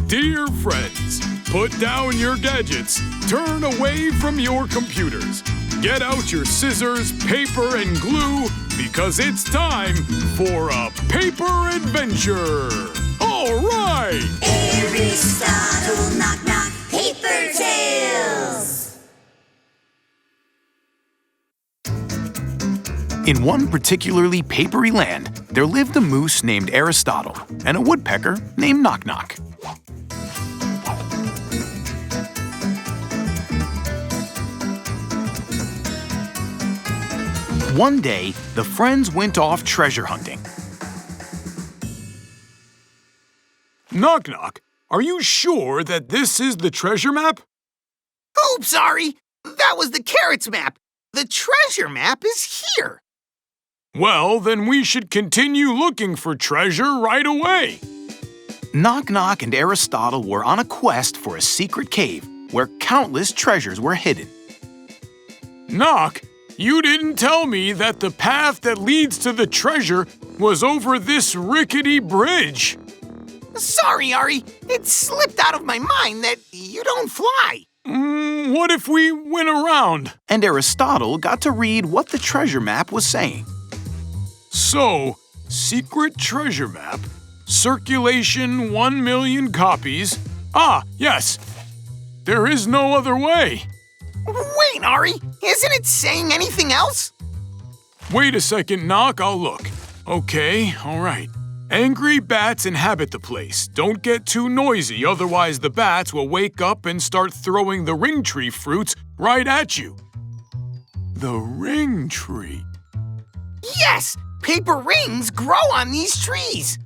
Dear friends, put down your gadgets, turn away from your computers. Get out your scissors, paper, and glue, because it's time for a paper adventure. All right! Aristotle, knock, knock, paper tales! In one particularly papery land, there lived a moose named Aristotle and a woodpecker named Knock Knock. One day, the friends went off treasure hunting. Knock Knock, are you sure that this is the treasure map? Oops, Ari! That was the carrots map. The treasure map is here. Well, then we should continue looking for treasure right away. Knock Knock and Aristotle were on a quest for a secret cave where countless treasures were hidden. Knock, you didn't tell me that the path that leads to the treasure was over this rickety bridge. Sorry, Ari. It slipped out of my mind that you don't fly. What if we went around? And Aristotle got to read what the treasure map was saying. So, secret treasure map, circulation 1 million copies. Ah, yes. There is no other way. Wait, Ari. Isn't it saying anything else? Wait a second, Knock. I'll look. Okay, all right. Angry bats inhabit the place. Don't get too noisy, otherwise the bats will wake up and start throwing the ring tree fruits right at you. The ring tree? Yes! Paper rings grow on these trees.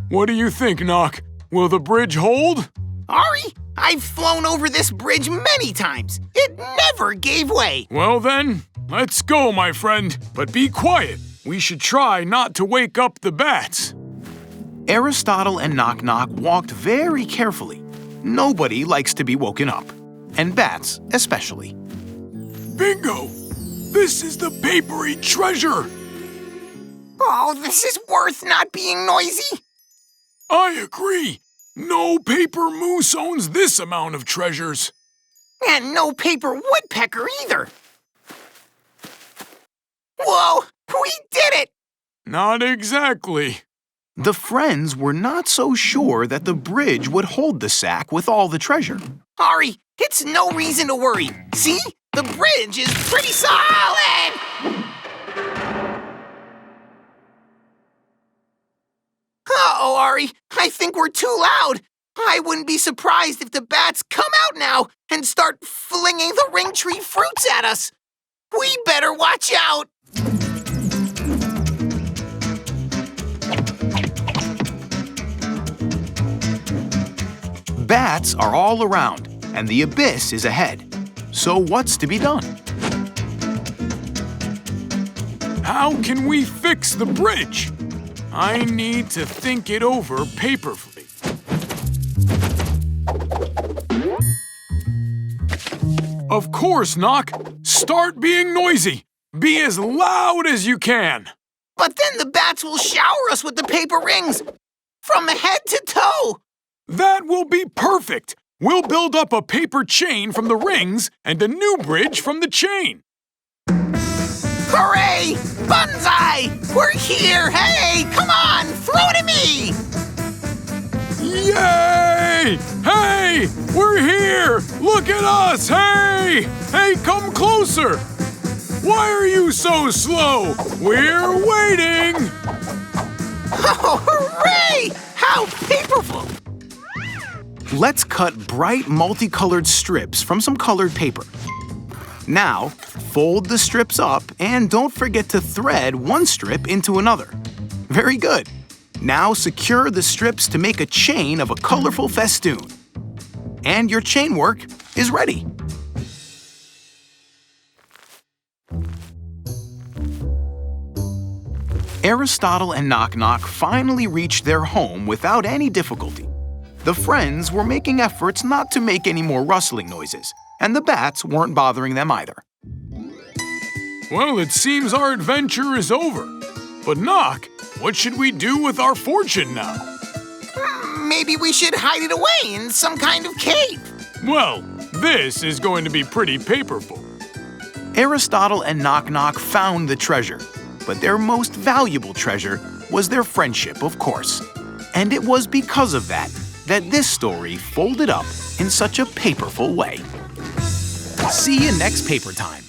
What do you think, Knock? Will the bridge hold? Ari, I've flown over this bridge many times. It never gave way. Well then, let's go, my friend. But be quiet. We should try not to wake up the bats. Aristotle and Knock Knock walked very carefully. Nobody likes to be woken up, and bats especially. Bingo! This is the papery treasure! Oh, this is worth not being noisy. I agree. No paper moose owns this amount of treasures. And no paper woodpecker either. Whoa, we did it! Not exactly. The friends were not so sure that the bridge would hold the sack with all the treasure. Ari, it's no reason to worry. See? The bridge is pretty solid! Uh-oh, Ari. I think we're too loud. I wouldn't be surprised if the bats come out now and start flinging the ring tree fruits at us. We better watch out. Bats are all around, and the abyss is ahead. So what's to be done? How can we fix the bridge? I need to think it over paperfully. Of course, Knock. Start being noisy. Be as loud as you can. But then the bats will shower us with the paper rings from head to toe. That will be perfect. We'll build up a paper chain from the rings and a new bridge from the chain. Hooray! Banzai! We're here! Hey, come on! Throw it at me! Yay! Hey! We're here! Look at us! Hey! Hey, come closer! Why are you so slow? We're waiting! Oh, hooray! How paperful! Let's cut bright multicolored strips from some colored paper. Now, fold the strips up and don't forget to thread one strip into another. Very good. Now secure the strips to make a chain of a colorful festoon. And your chain work is ready. Aristotle and Knock Knock finally reached their home without any difficulty. The friends were making efforts not to make any more rustling noises, and the bats weren't bothering them either. Well, it seems our adventure is over. But Knock, what should we do with our fortune now? Maybe we should hide it away in some kind of cave. Well, this is going to be pretty paperful. Aristotle and Knock Knock found the treasure, but their most valuable treasure was their friendship, of course. And it was because of that this story folded up in such a paperful way. See you next paper time.